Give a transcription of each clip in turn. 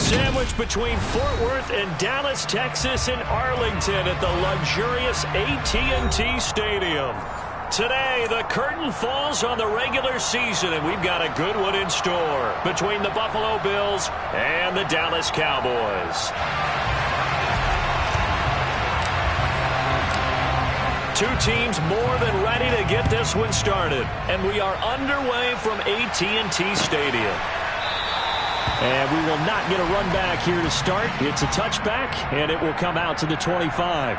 Sandwiched between Fort Worth and Dallas, Texas, and Arlington at the luxurious AT&T Stadium. Today, the curtain falls on the regular season, and we've got a good one in store between the Buffalo Bills and the Dallas Cowboys. Two teams more than ready to get this one started, and we are underway from AT&T Stadium. And we will not get a run back here to start. It's a touchback, and it will come out to the 25.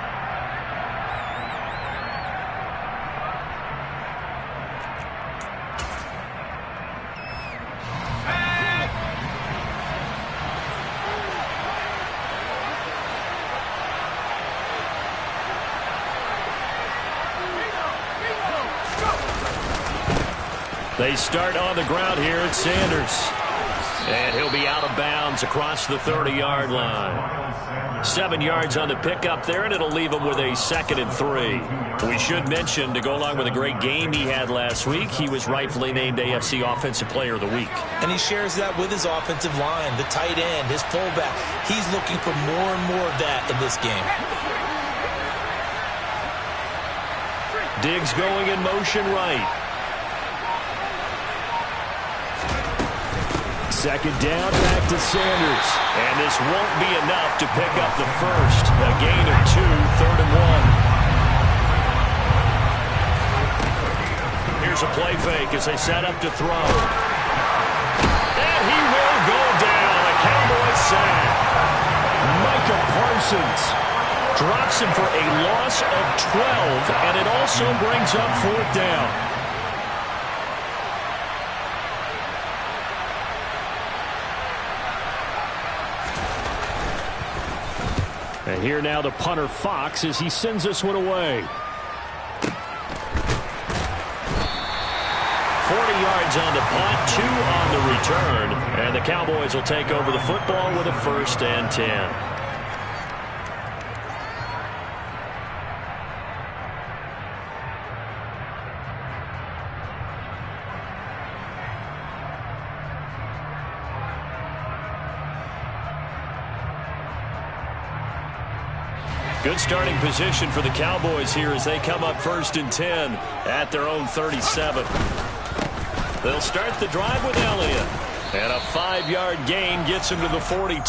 They start on the ground here at Sanders. And he'll be out of bounds across the 30-yard line. 7 yards on the pickup there, and it'll leave him with a 2nd and 3. We should mention, to go along with a great game he had last week, he was rightfully named AFC Offensive Player of the Week. And he shares that with his offensive line, the tight end, his fullback. He's looking for more and more of that in this game. Diggs going in motion right. Second down, back to Sanders. And this won't be enough to pick up the first. A gain of 2, 3rd and 1. Here's a play fake as they set up to throw. And he will go down. A Cowboys sack. Micah Parsons drops him for a loss of 12, and it also brings up 4th down. And here now the punter Fox as he sends this one away. 40 yards on the punt, 2 on the return. And the Cowboys will take over the football with a 1st and 10. Good starting position for the Cowboys here as they come up 1st and 10 at their own 37. They'll start the drive with Elliott. And a 5-yard gain gets him to the 42.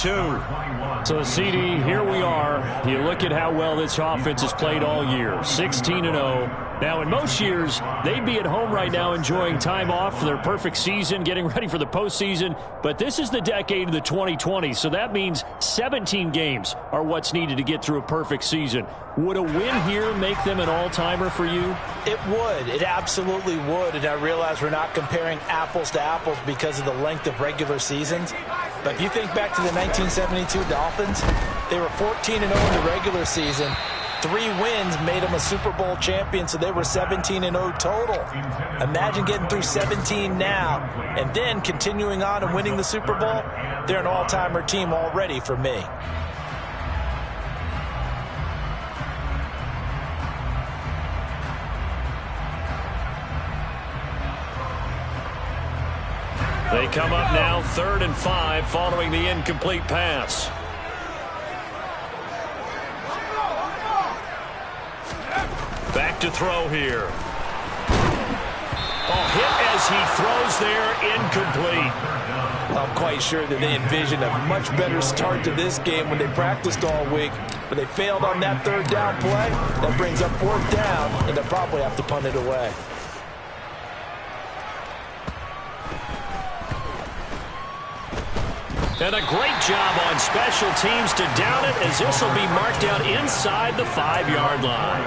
So, CD, here we are. You look at how well this offense has played all year. 16-0. Now, in most years, they'd be at home right now enjoying time off for their perfect season, getting ready for the postseason. But this is the decade of the 2020s, so that means 17 games are what's needed to get through a perfect season. Would a win here make them an all-timer for you? It would. It absolutely would. And I realize we're not comparing apples to apples because of the length of regular seasons. But if you think back to the 1972 Dolphins, they were 14-0 in the regular season. 3 wins made them a Super Bowl champion, so they were 17-0 total. Imagine getting through 17 now and then continuing on and winning the Super Bowl. They're an all-timer team already for me. They come up now 3rd and 5 following the incomplete pass. Back to throw here. Oh, hit as he throws there, incomplete. I'm quite sure that they envisioned a much better start to this game when they practiced all week, but they failed on that 3rd down play. That brings up 4th down, and they'll probably have to punt it away. And a great job on special teams to down it, as this will be marked out inside the 5-yard line.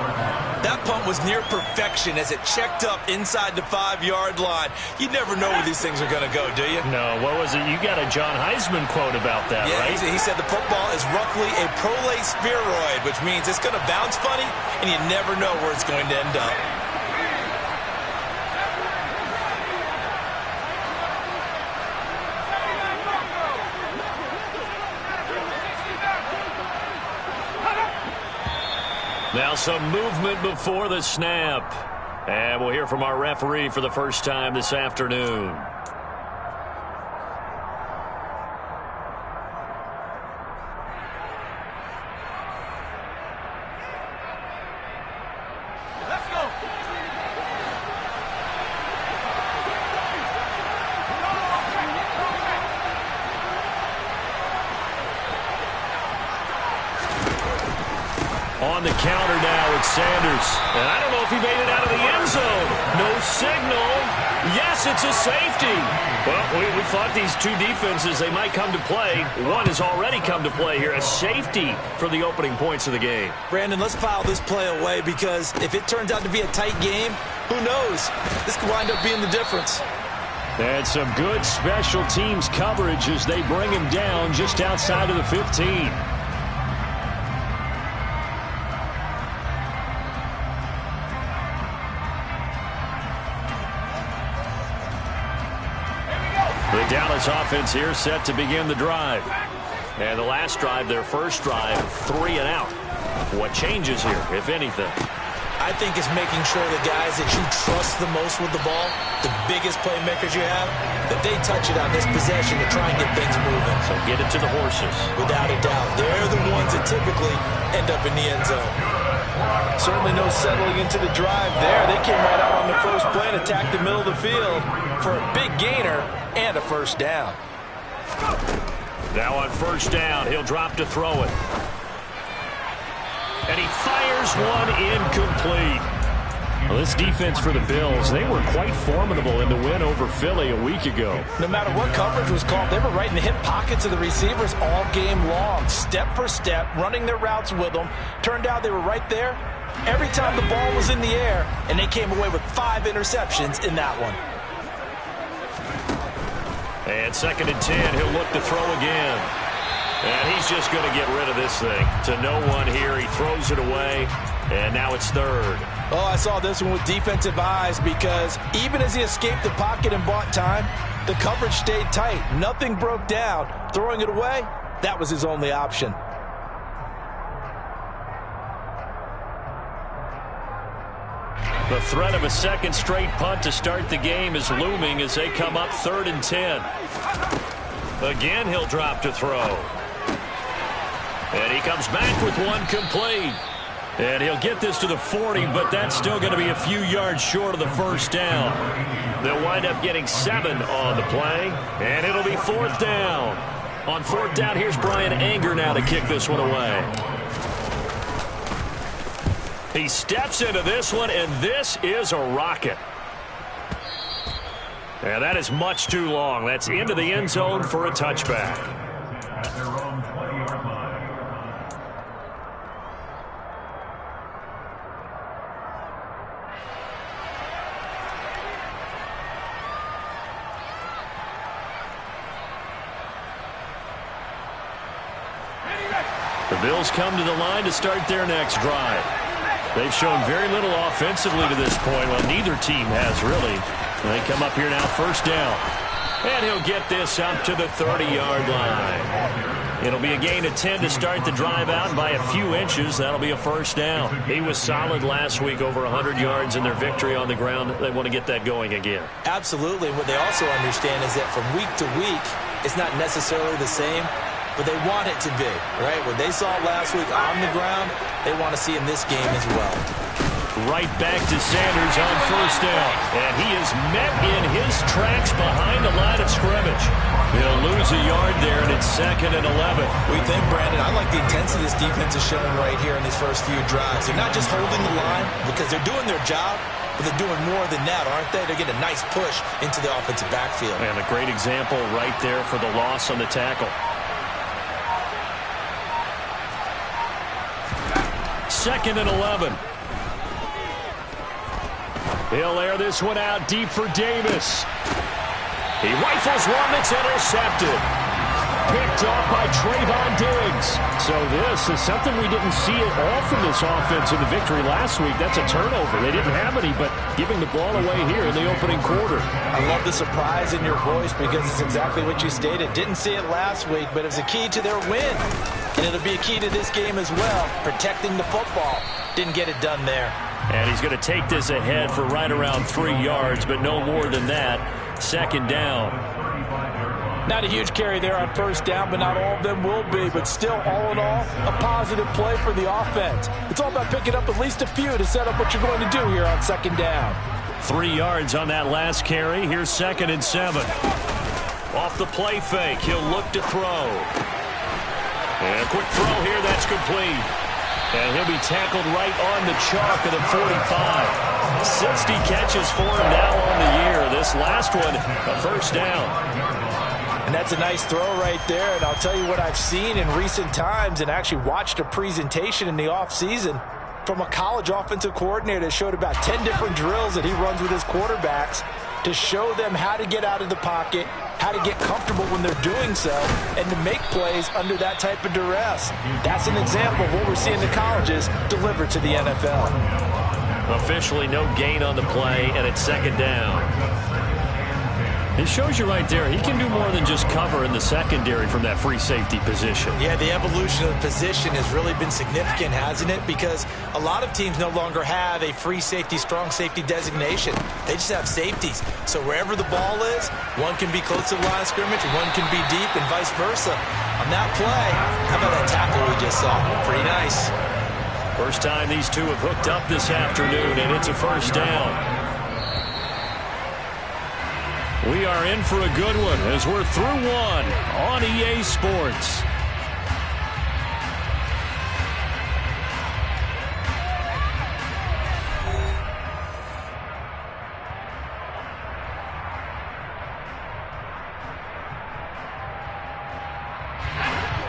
That punt was near perfection as it checked up inside the 5-yard line. You never know where these things are going to go, do you? No, what was it? You got a John Heisman quote about that, yeah, right? He said the football is roughly a prolate spheroid, which means it's going to bounce funny, and you never know where it's going to end up. Now some movement before the snap. And we'll hear from our referee for the first time this afternoon. On the counter now, it's Sanders. And I don't know if he made it out of the end zone. No signal. Yes, it's a safety. Well, we thought these two defenses, they might come to play. One has already come to play here. A safety for the opening points of the game. Brandon, let's file this play away because if it turns out to be a tight game, who knows? This could wind up being the difference. And some good special teams coverage as they bring him down just outside of the 15. The Dallas offense here set to begin the drive. And the last drive, their first drive, 3 and out. What changes here, if anything? I think it's making sure the guys that you trust the most with the ball, the biggest playmakers you have, that they touch it on this possession to try and get things moving. So get it to the horses. Without a doubt. They're the ones that typically end up in the end zone. Certainly no settling into the drive there. They came right out on the first play and attacked the middle of the field for a big gainer and a first down. Now on first down, he'll drop to throw it. And he fires one incomplete. Well, this defense for the Bills, they were quite formidable in the win over Philly a week ago. No matter what coverage was called, they were right in the hip pockets of the receivers all game long. Step for step, running their routes with them. Turned out they were right there every time the ball was in the air, and they came away with 5 interceptions in that one. And 2nd and 10, he'll look to throw again. And he's just going to get rid of this thing. To no one here, he throws it away, and now it's 3rd. Oh, I saw this one with defensive eyes because even as he escaped the pocket and bought time, the coverage stayed tight. Nothing broke down. Throwing it away, that was his only option. The threat of a second straight punt to start the game is looming as they come up 3rd and 10. Again, he'll drop to throw. And he comes back with one complete. And he'll get this to the 40, but that's still going to be a few yards short of the first down. They'll wind up getting 7 on the play, and it'll be 4th down. On 4th down, here's Brian Anger now to kick this one away. He steps into this one, and this is a rocket. And that is much too long. That's into the end zone for a touchback. The Bills come to the line to start their next drive. They've shown very little offensively to this point. Well, neither team has really. They come up here now, first down. And he'll get this up to the 30-yard line. It'll be a gain of 10 to start the drive out by a few inches. That'll be a first down. He was solid last week, over 100 yards in their victory on the ground. They want to get that going again. Absolutely. What they also understand is that from week to week, it's not necessarily the same, but they want it to be, right? What they saw last week on the ground, they want to see in this game as well. Right back to Sanders on first down. And he is met in his tracks behind the line of scrimmage. He'll lose a yard there, and it's 2nd and 11. We think, Brandon, I like the intensity this defense is showing right here in these first few drives. They're not just holding the line because they're doing their job, but they're doing more than that, aren't they? They're getting a nice push into the offensive backfield. And a great example right there for the loss on the tackle. 2nd and 11. He'll air this one out deep for Davis. He rifles one that's intercepted. Picked off by Trayvon Diggs. So this is something we didn't see at all from this offense in the victory last week. That's a turnover. They didn't have any, but giving the ball away here in the opening quarter. I love the surprise in your voice because it's exactly what you stated. Didn't see it last week, but it was a key to their win. And it'll be a key to this game as well, protecting the football. Didn't get it done there. And he's going to take this ahead for right around 3 yards, but no more than that. 2nd down. Not a huge carry there on first down, but not all of them will be. But still, all in all, a positive play for the offense. It's all about picking up at least a few to set up what you're going to do here on 2nd down. 3 yards on that last carry. Here's 2nd and 7. Off the play fake, he'll look to throw. And a quick throw here, that's complete. And he'll be tackled right on the chalk of the 45. 60 catches for him now on the year. This last one, a first down. And that's a nice throw right there. And I'll tell you what I've seen in recent times and actually watched a presentation in the offseason from a college offensive coordinator that showed about 10 different drills that he runs with his quarterbacks to show them how to get out of the pocket, how to get comfortable when they're doing so, and to make plays under that type of duress. That's an example of what we're seeing the colleges deliver to the NFL. Officially no gain on the play, and it's second down. It shows you right there, he can do more than just cover in the secondary from that free safety position. Yeah, the evolution of the position has really been significant, hasn't it? Because a lot of teams no longer have a free safety, strong safety designation. They just have safeties. So wherever the ball is, one can be close to the line of scrimmage, one can be deep, and vice versa. On that play, how about that tackle we just saw? Pretty nice. First time these two have hooked up this afternoon, and it's a first down. We are in for a good one as we're through one on EA Sports.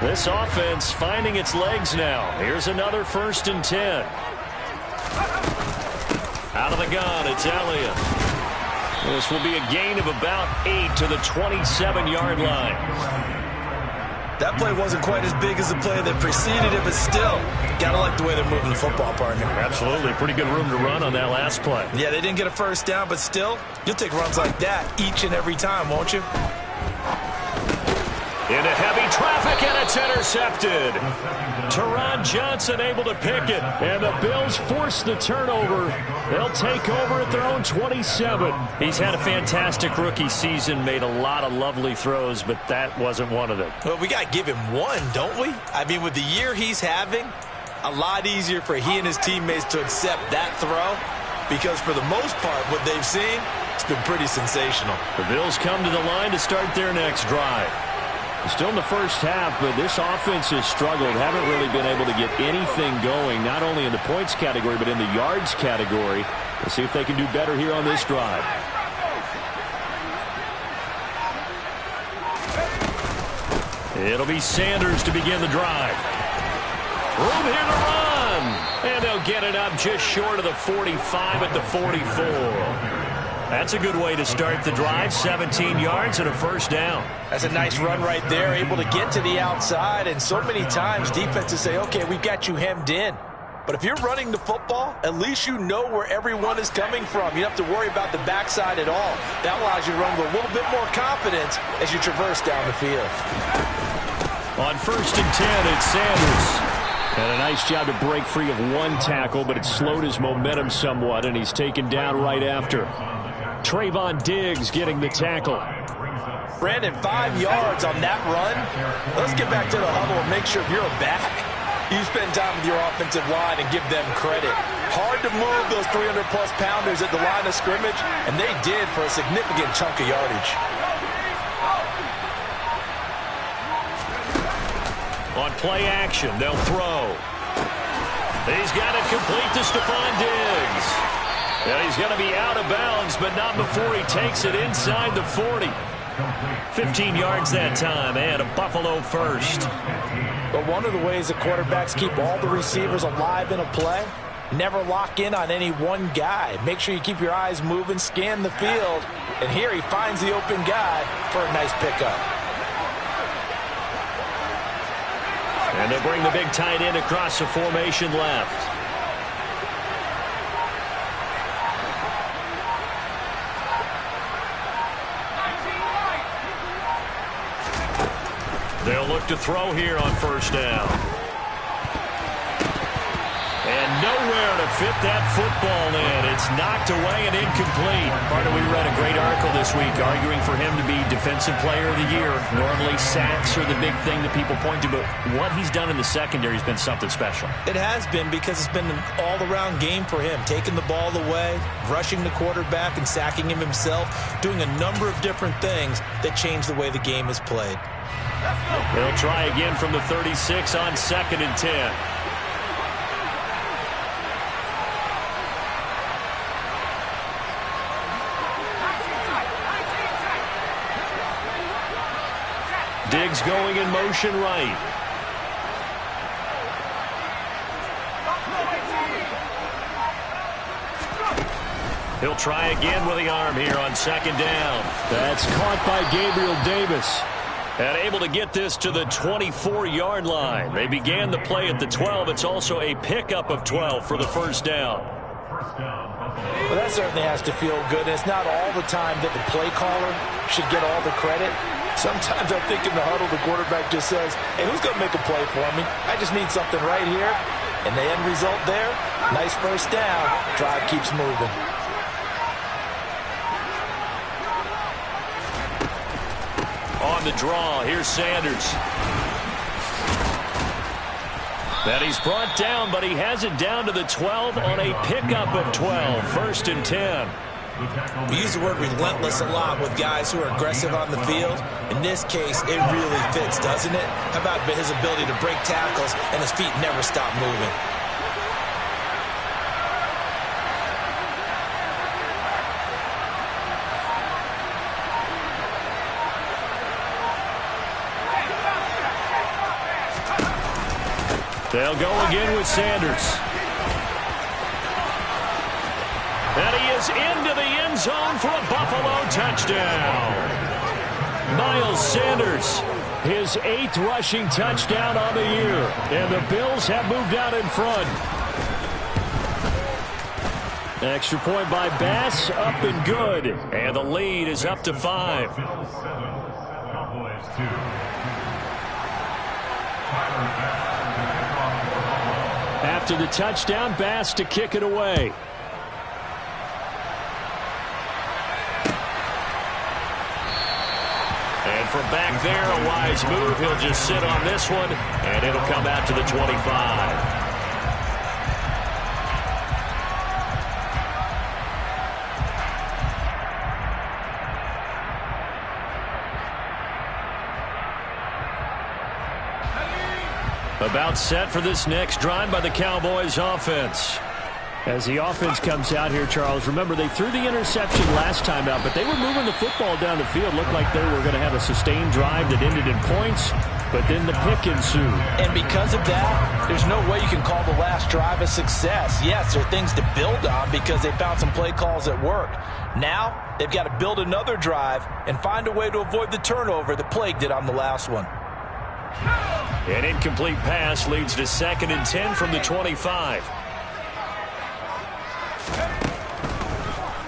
This offense finding its legs now. Here's another 1st and 10. Out of the gun, it's Elliott. This will be a gain of about 8 to the 27-yard line. That play wasn't quite as big as the play that preceded it, but still, gotta like the way they're moving the football, partner. Absolutely. Pretty good room to run on that last play. Yeah, they didn't get a first down, but still, you'll take runs like that each and every time, won't you? Into heavy traffic, and it's intercepted. Teron Johnson able to pick it, and the Bills force the turnover. They'll take over at their own 27. He's had a fantastic rookie season, made a lot of lovely throws, but that wasn't one of them. Well, we got to give him one, don't we? I mean, with the year he's having, a lot easier for he and his teammates to accept that throw, because for the most part, what they've seen, it's been pretty sensational. The Bills come to the line to start their next drive. Still in the first half, but this offense has struggled. Haven't really been able to get anything going, not only in the points category, but in the yards category. Let's see if they can do better here on this drive. It'll be Sanders to begin the drive. Room here to run. And they'll get it up just short of the 45 at the 44. That's a good way to start the drive. 17 yards and a first down. That's a nice run right there, able to get to the outside. And so many times defenses say, okay, we've got you hemmed in. But if you're running the football, at least you know where everyone is coming from. You don't have to worry about the backside at all. That allows you to run with a little bit more confidence as you traverse down the field. On 1st and 10, it's Sanders. And a nice job to break free of one tackle, but it slowed his momentum somewhat, and he's taken down right after. Trayvon Diggs getting the tackle. Brandon, 5 yards on that run. Let's get back to the huddle and make sure if you're a back, you spend time with your offensive line and give them credit. Hard to move those 300-plus pounders at the line of scrimmage, and they did for a significant chunk of yardage. On play action, they'll throw. He's got it complete to Stephon Diggs. And he's going to be out of bounds, but not before he takes it inside the 40. 15 yards that time, and a Buffalo first. But one of the ways the quarterbacks keep all the receivers alive in a play, never lock in on any one guy. Make sure you keep your eyes moving, scan the field. And here he finds the open guy for a nice pickup. And they'll bring the big tight end across the formation left. They'll look to throw here on 1st down. And nowhere to fit that football in. It's knocked away and incomplete. Partner, we read a great article this week arguing for him to be Defensive Player of the Year. Normally sacks are the big thing that people point to, but what he's done in the secondary has been something special. It has been, because it's been an all-around game for him. Taking the ball away, rushing the quarterback and sacking him himself, doing a number of different things that change the way the game is played. They'll try again from the 36 on 2nd and 10. legs going in motion right. He'll try again with the arm here on second down. That's caught by Gabriel Davis. And able to get this to the 24-yard line. They began the play at the 12. It's also a pickup of 12 for the first down. Well, that certainly has to feel good. And it's not all the time that the play caller should get all the credit. Sometimes I think in the huddle, the quarterback just says, hey, who's going to make a play for me? I just need something right here. And the end result there, nice first down. Drive keeps moving. On the draw, here's Sanders. And he's brought down, but he has it down to the 12 on a pickup of 12. First and 10. We use the word relentless a lot with guys who are aggressive on the field. In this case, it really fits, doesn't it? How about his ability to break tackles and his feet never stop moving? They'll go again with Sanders. And he is into the end zone for a Buffalo touchdown. Miles Sanders, his 8th rushing touchdown on the year. And the Bills have moved out in front. Extra point by Bass, up and good. And the lead is up to 5. After the touchdown, Bass to kick it away. And from back there, a wise move. He'll just sit on this one, and it'll come out to the 25. About set for this next drive by the Cowboys offense. As the offense comes out here, Charles, remember they threw the interception last time out, but they were moving the football down the field. Looked like they were going to have a sustained drive that ended in points, but then the pick ensued. And because of that, there's no way you can call the last drive a success. Yes, there are things to build on because they found some play calls that worked. Now, they've got to build another drive and find a way to avoid the turnover that plagued it on the last one. An incomplete pass leads to 2nd and 10 from the 25.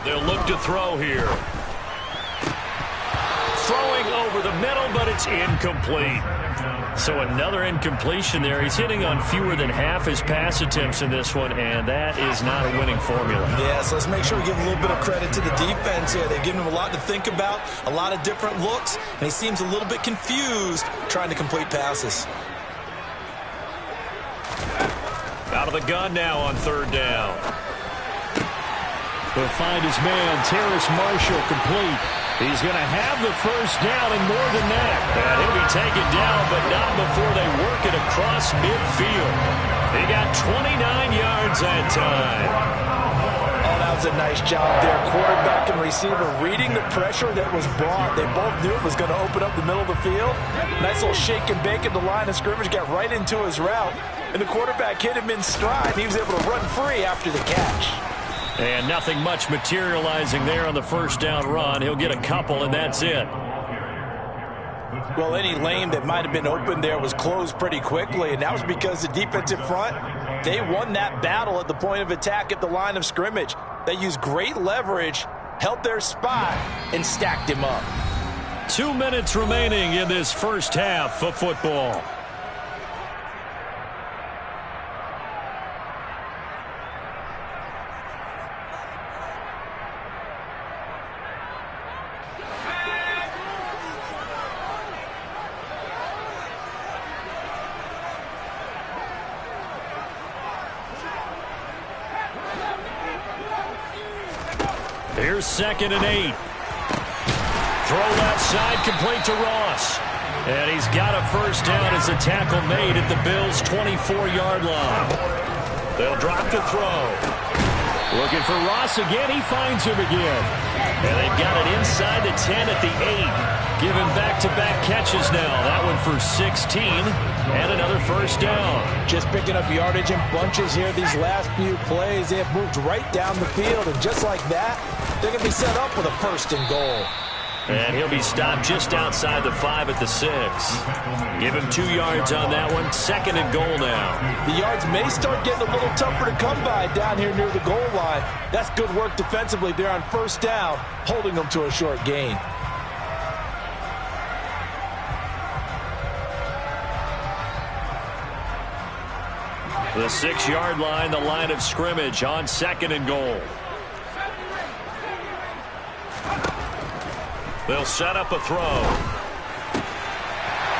They'll look to throw here. Throwing over the middle, but it's incomplete. So another incompletion there. He's hitting on fewer than half his pass attempts in this one, and that is not a winning formula. Yeah, so let's make sure we give a little bit of credit to the defense here. They've given him a lot to think about, a lot of different looks, and he seems a little bit confused trying to complete passes. Out of the gun now on 3rd down. He'll find his man, Terrace Marshall, complete. He's going to have the first down and more than that. And he'll be taken down, but not before they work it across midfield. He got 29 yards that time. Oh, that was a nice job there. Quarterback and receiver reading the pressure that was brought. They both knew it was going to open up the middle of the field. Nice little shake and bake at the line of scrimmage, got right into his route. And the quarterback hit him in stride. He was able to run free after the catch. And nothing much materializing there on the first down run. He'll get a couple, and that's it. Well, any lane that might have been open there was closed pretty quickly, and that was because the defensive front, they won that battle at the point of attack at the line of scrimmage. They used great leverage, held their spot, and stacked him up. 2 minutes remaining in this first half of football. Here's 2nd and 8. Throw left side, complete to Ross. And he's got a first down as a tackle made at the Bills' 24-yard line. They'll drop to throw. Looking for Ross again. He finds him again. And they've got it inside the 10 at the 8. Giving back-to-back catches now. That one for 16 and another first down. Just picking up yardage in bunches here these last few plays. They have moved right down the field, and just like that, they're going to be set up with a first and goal. And he'll be stopped just outside the 5 at the 6. Give him 2 yards on that one. Second and goal now. The yards may start getting a little tougher to come by down here near the goal line. That's good work defensively there on first down, holding them to a short gain. The 6-yard line, the line of scrimmage on second and goal. They'll set up a throw.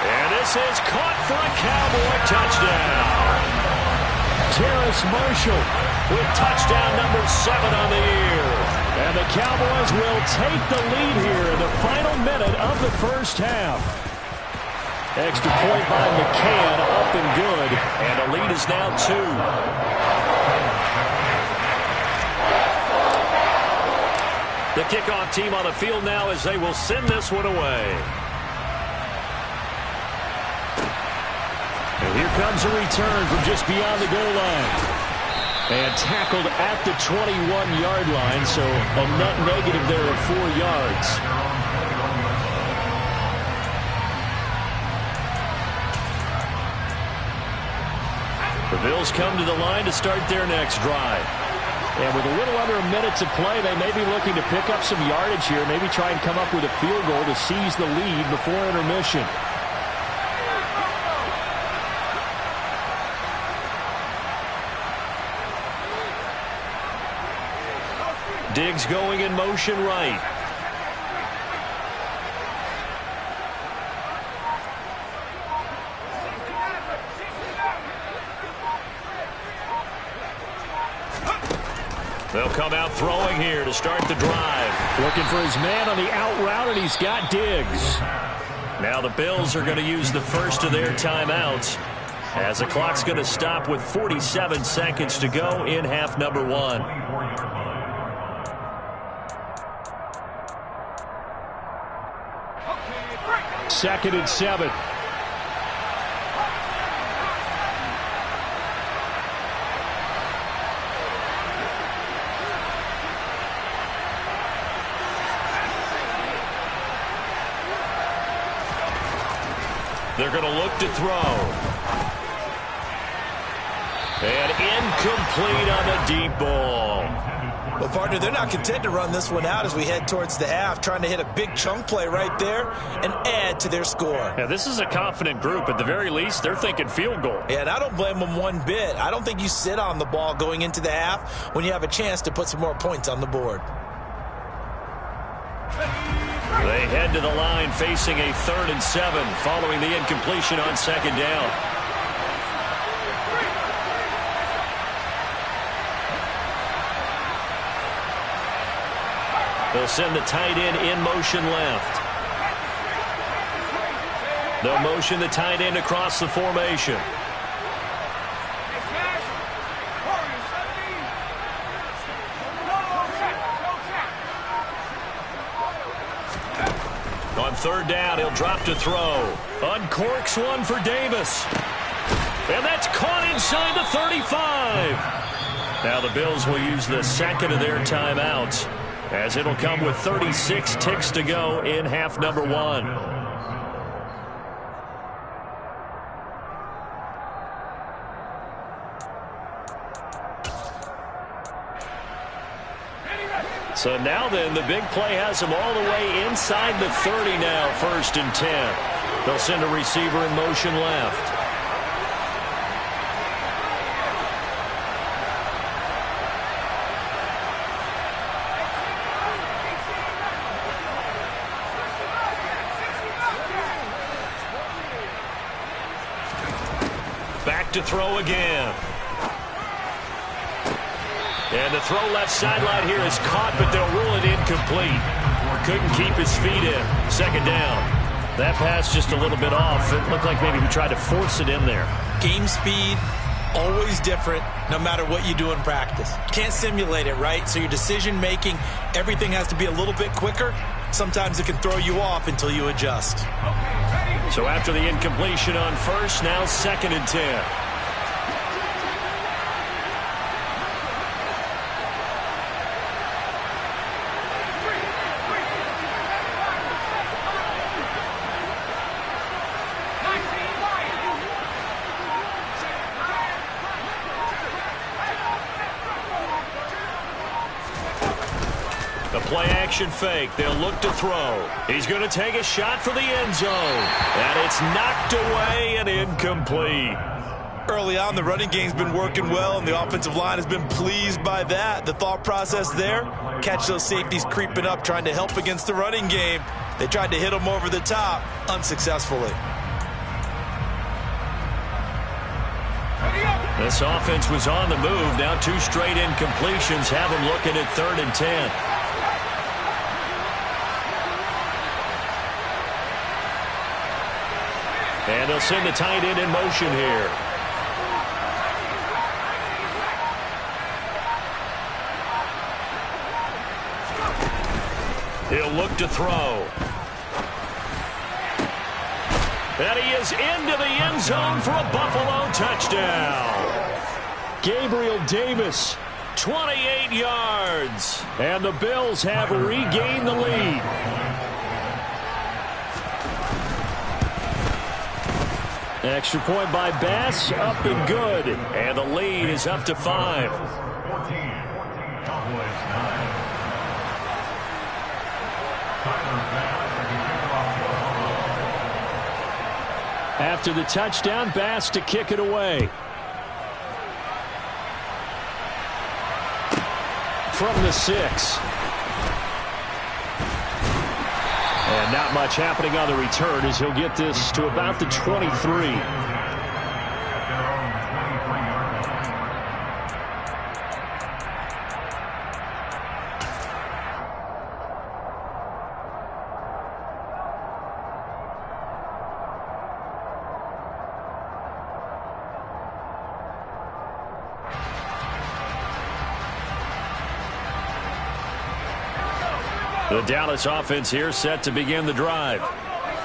And this is caught for a Cowboy touchdown. Terrace Marshall With touchdown number 7 on the year. And the Cowboys will take the lead here in the final minute of the first half. Extra point by McCann, up and good. And the lead is now 2. The kickoff team on the field now as they will send this one away. And here comes a return from just beyond the goal line. And tackled at the 21-yard line, so a net negative there of 4 yards. The Bills come to the line to start their next drive. And with a little under a minute to play, they may be looking to pick up some yardage here, maybe try and come up with a field goal to seize the lead before intermission. Diggs going in motion right. They'll come out throwing here to start the drive. Looking for his man on the out route, and he's got Diggs. Now the Bills are going to use the first of their timeouts as the clock's going to stop with 47 seconds to go in half number 1. Second and 7. They're going to look to throw. And incomplete on the deep ball. Well, partner, they're not content to run this one out as we head towards the half, trying to hit a big chunk play right there and add to their score. Yeah, this is a confident group. At the very least, they're thinking field goal. Yeah, and I don't blame them one bit. I don't think you sit on the ball going into the half when you have a chance to put some more points on the board. They head to the line facing a 3rd and 7 following the incompletion on second down. They'll send the tight end in motion left. They'll motion the tight end across the formation. On 3rd down, he'll drop to throw. Uncorks one for Davis. And that's caught inside the 35. Now the Bills will use the second of their timeouts, as it'll come with 36 ticks to go in half number 1. So now then, the big play has them all the way inside the 30 now, 1st and 10. They'll send a receiver in motion left. Back to throw again. And the throw left sideline here is caught, but they'll rule it incomplete. Couldn't keep his feet in. 2nd down. That pass just a little bit off. It looked like maybe he tried to force it in there. Game speed, always different no matter what you do in practice. Can't simulate it, right? So your decision-making, everything has to be a little bit quicker. Sometimes it can throw you off until you adjust. So after the incompletion on first, now 2nd and 10. Play-action fake. They'll look to throw. He's going to take a shot for the end zone. And it's knocked away and incomplete. Early on, the running game's been working well, and the offensive line has been pleased by that. The thought process there, catch those safeties creeping up, trying to help against the running game. They tried to hit them over the top, unsuccessfully. This offense was on the move. Now 2 straight incompletions have them looking at 3rd and 10. And they'll send the tight end in motion here. He'll look to throw. And he is into the end zone for a Buffalo touchdown. Gabriel Davis, 28 yards. And the Bills have regained the lead. Extra point by Bass, up and good. And the lead is up to 5. After the touchdown, Bass to kick it away. From the 6. And not much happening on the return as he'll get this to about the 23. The Dallas offense here set to begin the drive.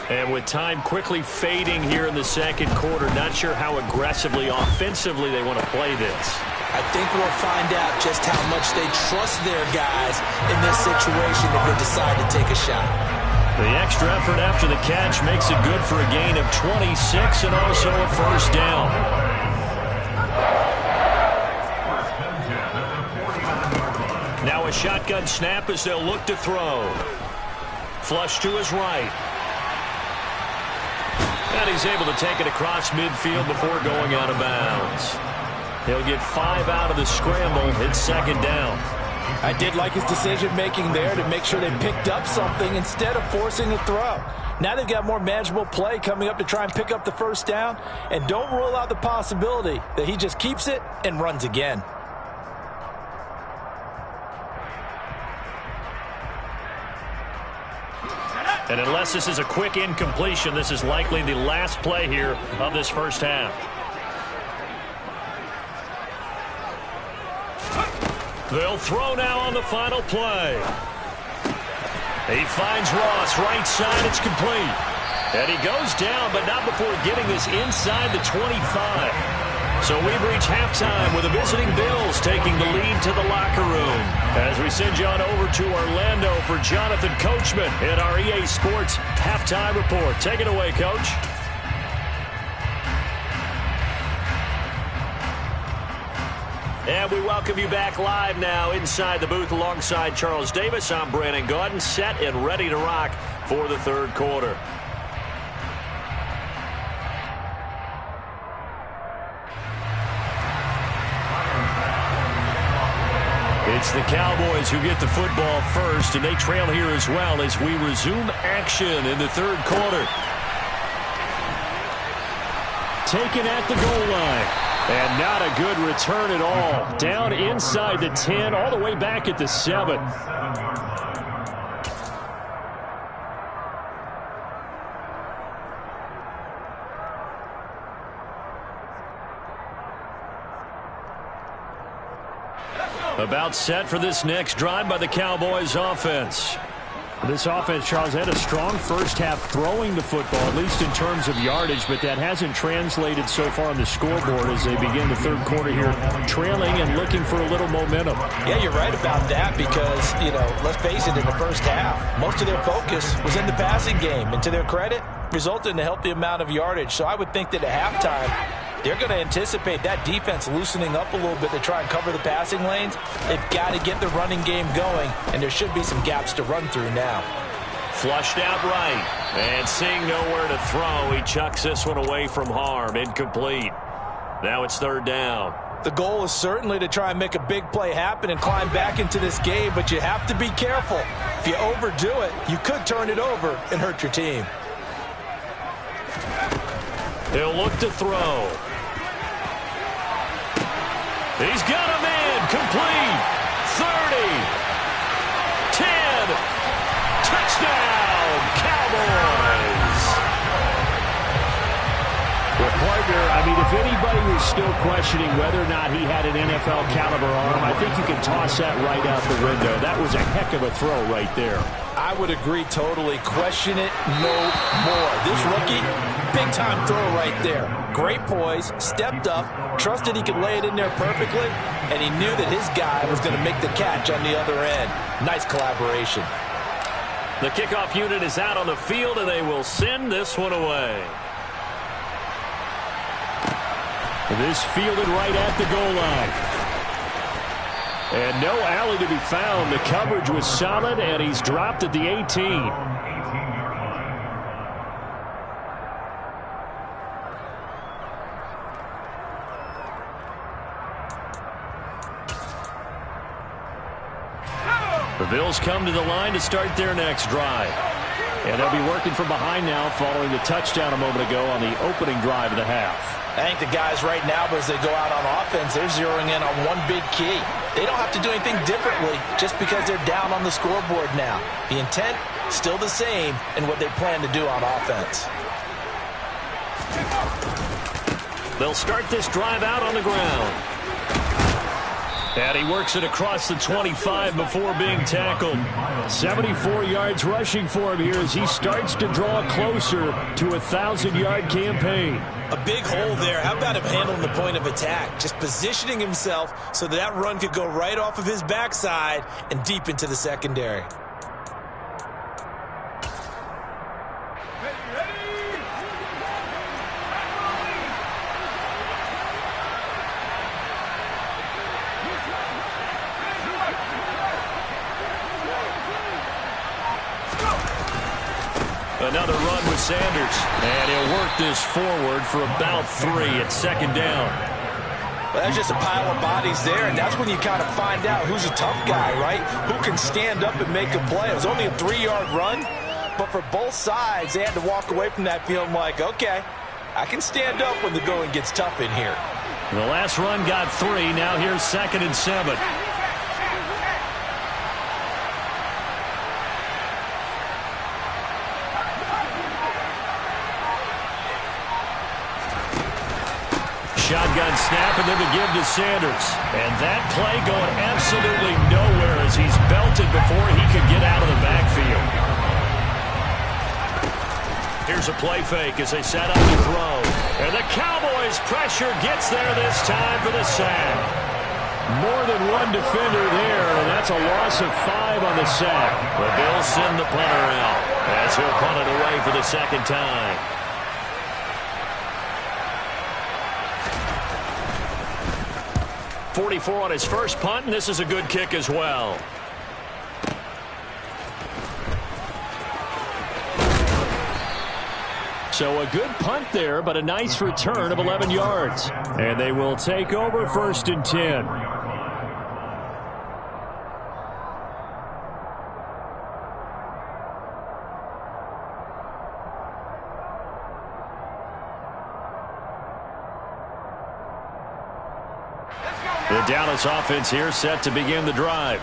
And with time quickly fading here in the second quarter, not sure how aggressively, offensively they want to play this. I think we'll find out just how much they trust their guys in this situation if they decide to take a shot. The extra effort after the catch makes it good for a gain of 26 and also a first down. Now a shotgun snap as they'll look to throw. Flush to his right. And he's able to take it across midfield before going out of bounds. He'll get 5 out of the scramble. It's 2nd down. I did like his decision-making there to make sure they picked up something instead of forcing a throw. Now they've got more manageable play coming up to try and pick up the first down. And don't rule out the possibility that he just keeps it and runs again. And unless this is a quick incompletion, this is likely the last play here of this first half. They'll throw now on the final play. He finds Ross, right side, it's complete. And he goes down, but not before getting this inside the 25. So we've reached halftime with the visiting Bills taking the lead to the locker room. As we send you on over to Orlando for Jonathan Coachman in our EA Sports Halftime Report. Take it away, Coach. And we welcome you back live now inside the booth alongside Charles Davis. I'm Brandon Gaudin, set and ready to rock for the third quarter. It's the Cowboys who get the football first, and they trail here as well as we resume action in the third quarter. Taken at the goal line. And not a good return at all. Down inside the 10, all the way back at the 7. About set for this next drive by the Cowboys offense. This offense, Charles, had a strong first half throwing the football, at least in terms of yardage, but that hasn't translated so far on the scoreboard as they begin the third quarter here, trailing and looking for a little momentum. Yeah, you're right about that because, let's face it, in the first half, most of their focus was in the passing game. And to their credit, resulted in a healthy amount of yardage. So I would think that at halftime, they're going to anticipate that defense loosening up a little bit to try and cover the passing lanes. They've got to get the running game going, and there should be some gaps to run through now. Flushed out right, and seeing nowhere to throw, he chucks this one away from harm. Incomplete. Now it's third down. The goal is certainly to try and make a big play happen and climb back into this game, but you have to be careful. If you overdo it, you could turn it over and hurt your team. He'll look to throw. He's got him in. Complete. 30. 10. Touchdown, Cowboys. Well, partner, if anybody was still questioning whether or not he had an NFL caliber arm, I think you can toss that right out the window. That was a heck of a throw right there. I would agree totally. Question it no more. This rookie, big-time throw right there. Great poise, stepped up, trusted he could lay it in there perfectly, and he knew that his guy was going to make the catch on the other end. Nice collaboration. The kickoff unit is out on the field, and they will send this one away. This fielded right at the goal line. And no alley to be found. The coverage was solid, and he's dropped at the 18. The Bills come to the line to start their next drive. And they'll be working from behind now following the touchdown a moment ago on the opening drive of the half. I think the guys right now, as they go out on offense, they're zeroing in on one big key. They don't have to do anything differently just because they're down on the scoreboard now. The intent, still the same in what they plan to do on offense. They'll start this drive out on the ground. And he works it across the 25 before being tackled. 74 yards rushing for him here as he starts to draw closer to a 1,000-yard campaign. A big hole there. How about him handling the point of attack? Just positioning himself so that run could go right off of his backside and deep into the secondary. Another run with Sanders. And he'll work this forward for about 3 at second down. Well, that's just a pile of bodies there, and that's when you kind of find out who's a tough guy, right? Who can stand up and make a play. It was only a 3-yard run, but for both sides, they had to walk away from that feeling like, okay, I can stand up when the going gets tough in here. The last run got 3. Now here's 2nd and 7. Shotgun snap, and then the give to Sanders. And that play going absolutely nowhere as he's belted before he could get out of the backfield. Here's a play fake as they set up to throw. And the Cowboys' pressure gets there this time for the sack. More than one defender there, and that's a loss of 5 on the sack. The Bills send the punter out as he'll punt it away for the second time. 44 on his first punt, and this is a good kick as well. So a good punt there, but a nice return of 11 yards. And they will take over 1st and 10. The Dallas offense here set to begin the drive.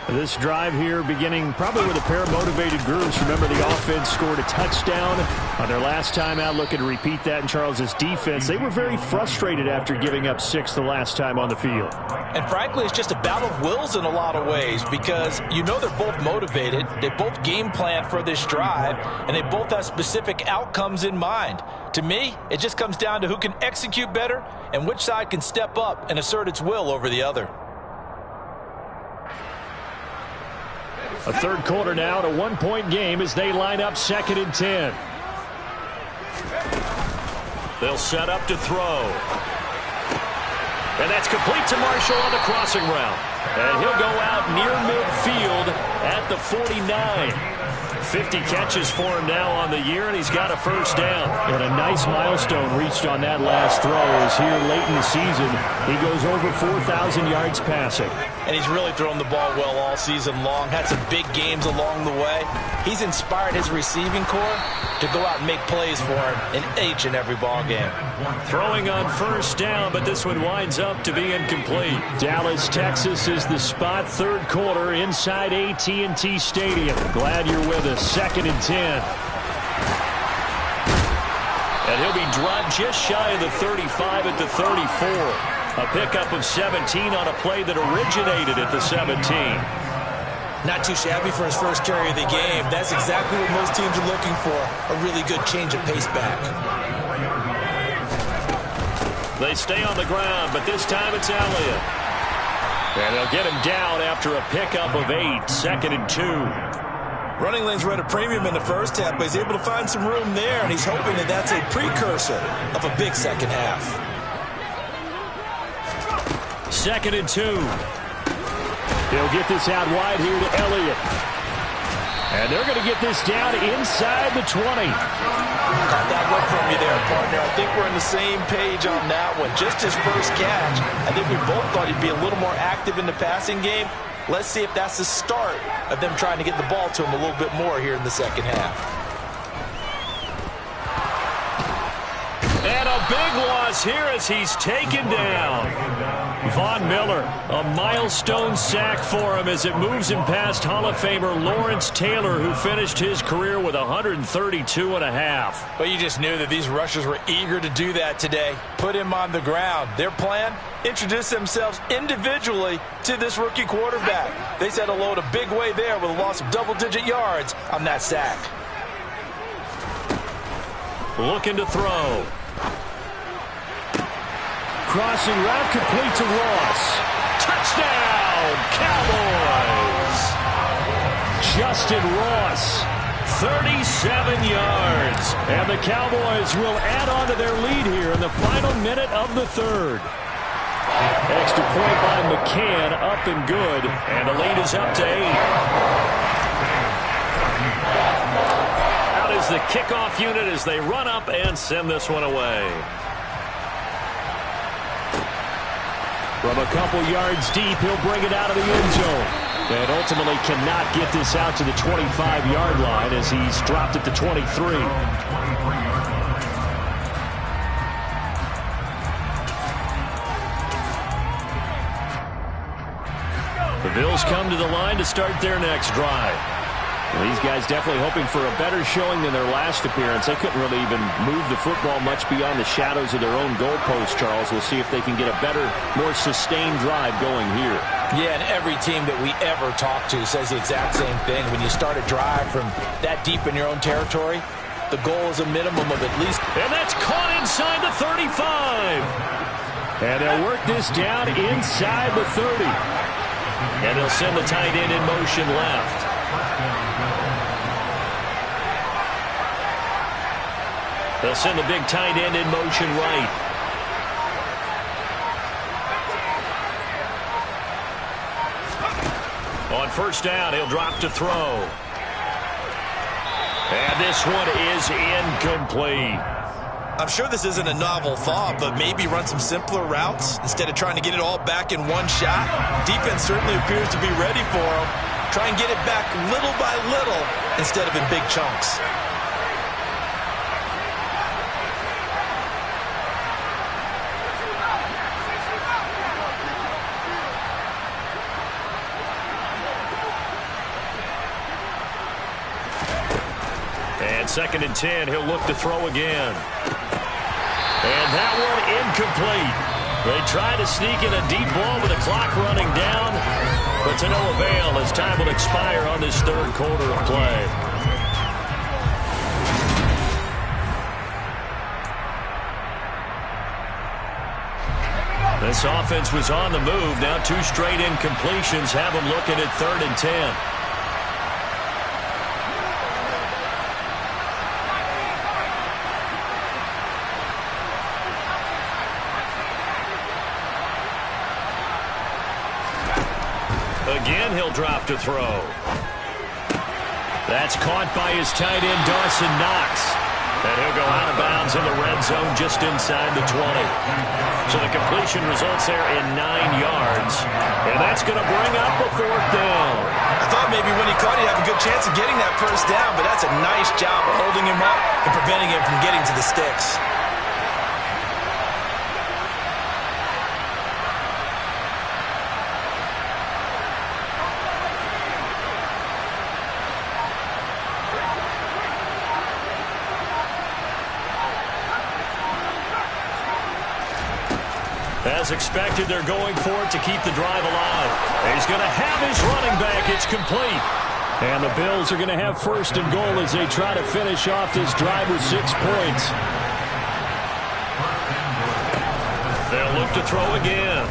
This drive here beginning probably with a pair of motivated groups. Remember, the offense scored a touchdown on their last time out. Looking to repeat that in Charles's defense. They were very frustrated after giving up 6 the last time on the field. And frankly, it's just a battle of wills in a lot of ways because you know they're both motivated. They both game plan for this drive, and they both have specific outcomes in mind. To me, it just comes down to who can execute better and which side can step up and assert its will over the other. A third quarter now, a 1-point game as they line up 2nd and 10. They'll set up to throw. And that's complete to Marshall on the crossing route. And he'll go out near midfield at the 49. 50 catches for him now on the year, and he's got a first down. And a nice milestone reached on that last throw as here late in the season, he goes over 4,000 yards passing. And he's really thrown the ball well all season long. Had some big games along the way. He's inspired his receiving corps to go out and make plays for him in each and every ball game. Throwing on first down, but this one winds up to be incomplete. Dallas, Texas is the spot. Third quarter inside AT&T Stadium. Glad you're with us. 2nd and 10. And he'll be dropped just shy of the 35 at the 34. A pickup of 17 on a play that originated at the 17. Not too shabby for his first carry of the game. That's exactly what most teams are looking for. A really good change of pace back. They stay on the ground, but this time it's Elliott. And they'll get him down after a pickup of 8. 2nd and 2. Running lanes were at a premium in the first half, but he's able to find some room there, and he's hoping that that's a precursor of a big second half. 2nd and 2. He'll get this out wide here to Elliott. And they're going to get this down inside the 20. Caught that look from you there, partner. I think we're on the same page on that one. Just his first catch. I think we both thought he'd be a little more active in the passing game. Let's see if that's the start of them trying to get the ball to him a little bit more here in the second half. And a big loss here as he's taken down. Von Miller, a milestone sack for him as it moves him past Hall of Famer Lawrence Taylor, who finished his career with 132 and a half. Well, you just knew that these rushers were eager to do that today. Put him on the ground. Their plan? Introduce themselves individually to this rookie quarterback. They said hello in a big way there with a loss of double-digit yards on that sack. Looking to throw. Crossing route complete to Ross. Touchdown, Cowboys! Justin Ross, 37 yards. And the Cowboys will add on to their lead here in the final minute of the third. Extra point by McCann, up and good. And the lead is up to 8. Out is the kickoff unit as they run up and send this one away. From a couple yards deep, he'll bring it out of the end zone. And ultimately cannot get this out to the 25-yard line as he's dropped at the 23. The Bills come to the line to start their next drive. Well, these guys definitely hoping for a better showing than their last appearance. They couldn't really even move the football much beyond the shadows of their own goalpost, Charles. We'll see if they can get a better, more sustained drive going here. Yeah, and every team that we ever talk to says the exact same thing. When you start a drive from that deep in your own territory, the goal is a minimum of at least... And that's caught inside the 35. And they'll work this down inside the 30. And they'll send the tight end in motion left. They'll send the big tight end in motion right. On first down, he'll drop to throw. And this one is incomplete. I'm sure this isn't a novel thought, but maybe run some simpler routes instead of trying to get it all back in one shot. Defense certainly appears to be ready for him. Try and get it back little by little instead of in big chunks. 2nd and 10. He'll look to throw again. And that one incomplete. They try to sneak in a deep ball with the clock running down, but to no avail as time will expire on this 3rd quarter of play. This offense was on the move. Now 2 straight incompletions have them looking at 3rd and 10. Again, he'll drop to throw. That's caught by his tight end, Dawson Knox. And he'll go out of bounds in the red zone just inside the 20. So the completion results there in 9 yards. And that's going to bring up a 4th down. I thought maybe when he caught it, he'd have a good chance of getting that 1st down, but that's a nice job of holding him up and preventing him from getting to the sticks. As expected, they're going for it to keep the drive alive. He's going to have his running back. It's complete. And the Bills are going to have 1st and goal as they try to finish off this drive with 6 points. They'll look to throw again.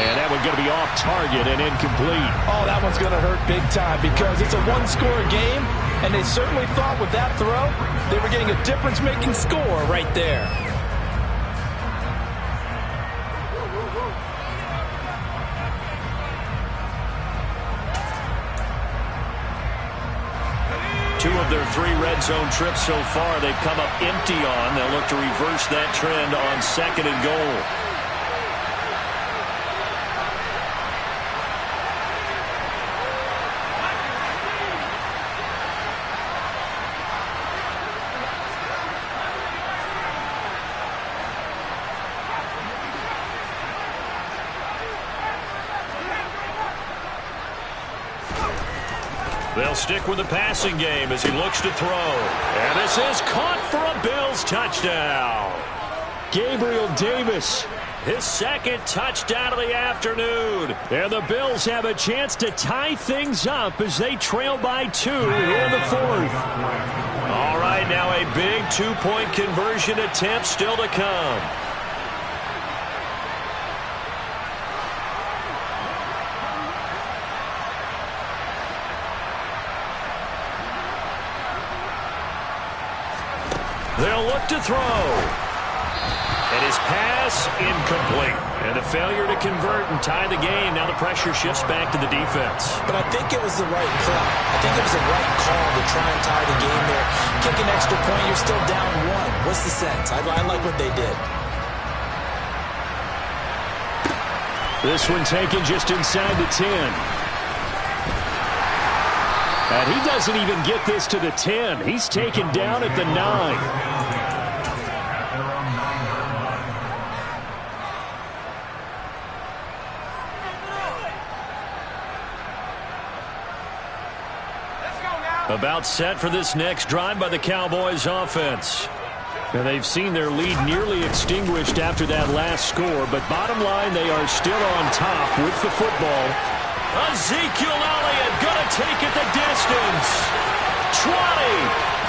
And that one's going to be off target and incomplete. Oh, that one's going to hurt big time because it's a 1-score game, and they certainly thought with that throw they were getting a difference-making score right there. Two of their 3 red zone trips so far they've come up empty on. They'll look to reverse that trend on 2nd and goal. They'll stick with the passing game as he looks to throw. And this is caught for a Bills touchdown. Gabriel Davis, his 2nd touchdown of the afternoon. And the Bills have a chance to tie things up as they trail by 2 here in the 4th. All right, now a big 2-point conversion attempt still to come. They'll look to throw. And his pass incomplete. And a failure to convert and tie the game. Now the pressure shifts back to the defense. But I think it was the right play. I think it was the right call to try and tie the game there. Kick an extra point, you're still down 1. What's the sense? I like what they did. This one taken just inside the 10. And he doesn't even get this to the 10. He's taken down at the 9. About set for this next drive by the Cowboys offense. And they've seen their lead nearly extinguished after that last score, but bottom line, they are still on top with the football. Ezekiel Elliott gonna take it the distance. 20,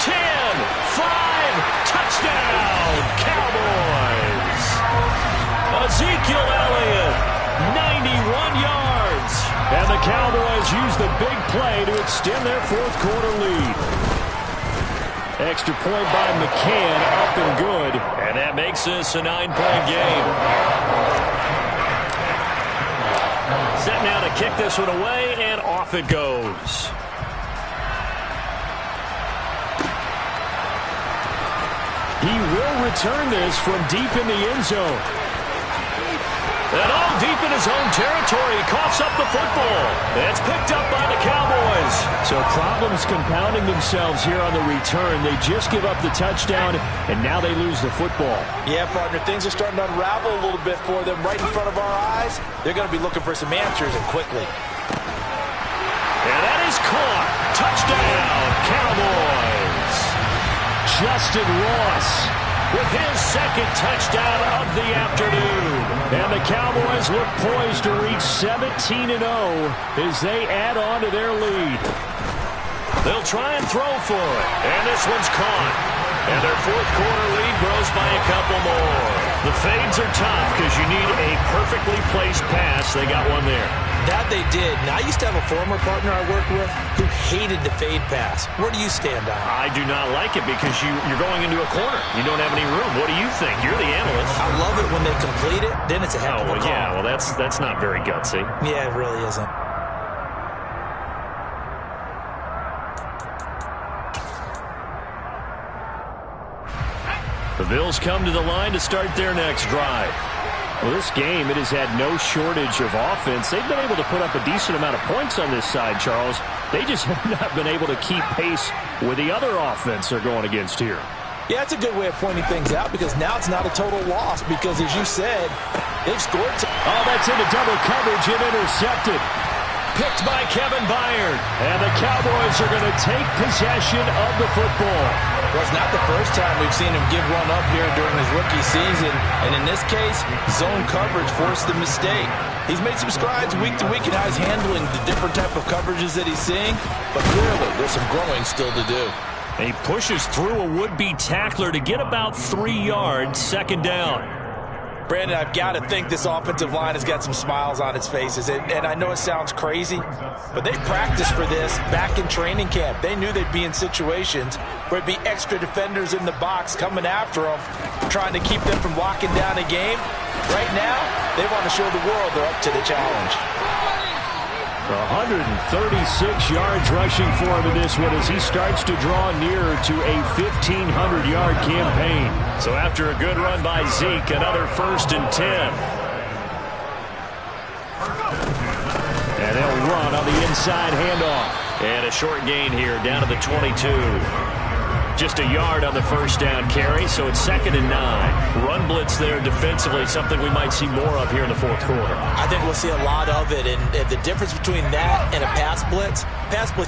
10, 5, touchdown, Cowboys. Ezekiel Elliott, 91 yards. And the Cowboys use the big play to extend their 4th quarter lead. Extra point by McCann, up and good. And that makes this a 9-point game. Set now to kick this one away, and off it goes. He will return this from deep in the end zone. And all deep in his own territory, he coughs up the football. It's picked up by the Cowboys. So problems compounding themselves here on the return. They just give up the touchdown, and now they lose the football. Yeah, partner, things are starting to unravel a little bit for them right in front of our eyes. They're going to be looking for some answers, and quickly. And that is caught. Touchdown, Cowboys. Justin Ross with his second touchdown of the afternoon. And the Cowboys look poised to reach 17-0 as they add on to their lead. They'll try and throw for it. And this one's caught. And their fourth quarter lead grows by a couple more. The fades are tough because you need a perfectly placed pass. They got one there. That they did. Now, I used to have a former partner I worked with who hated the fade pass. Where do you stand on it? I do not like it because you're going into a corner. You don't have any room. What do you think? You're the analyst. I love it when they complete it. Then it's a heck of a call. Yeah, well, that's not very gutsy. Yeah, it really isn't. The Bills come to the line to start their next drive. Well, this game, it has had no shortage of offense. They've been able to put up a decent amount of points on this side, Charles. They just have not been able to keep pace with the other offense they're going against here. Yeah, that's a good way of pointing things out because now it's not a total loss because, as you said, they've scored. Oh, that's into double coverage and intercepted. Picked by Kevin Byard. And the Cowboys are going to take possession of the football. Well, it's not the first time we've seen him give one up here during his rookie season. And in this case, zone coverage forced the mistake. He's made some strides week to week in how he's handling the different type of coverages that he's seeing. But clearly, there's some growing still to do. And he pushes through a would-be tackler to get about 3 yards, second down. Brandon, I've got to think this offensive line has got some smiles on its faces. And I know it sounds crazy, but they practiced for this back in training camp. They knew they'd be in situations where it'd be extra defenders in the box coming after them, trying to keep them from locking down a game. Right now, they want to show the world they're up to the challenge. 136 yards rushing for him in this one as he starts to draw nearer to a 1,500-yard campaign. So after a good run by Zeke, another 1st and 10. And they'll run on the inside handoff. And a short gain here down to the 22. Just a yard on the first down carry, so it's 2nd and 9. Run blitz there defensively, something we might see more of here in the fourth quarter. I think we'll see a lot of it, and the difference between that and a pass blitz,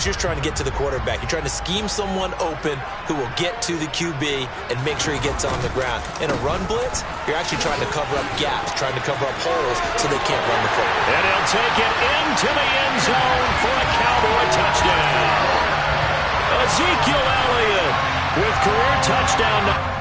you're trying to get to the quarterback. You're trying to scheme someone open who will get to the QB and make sure he gets on the ground. In a run blitz, you're actually trying to cover up gaps, trying to cover up holes so they can't run the football. And he'll take it into the end zone for a Cowboy touchdown. Ezekiel Elliott with career touchdown.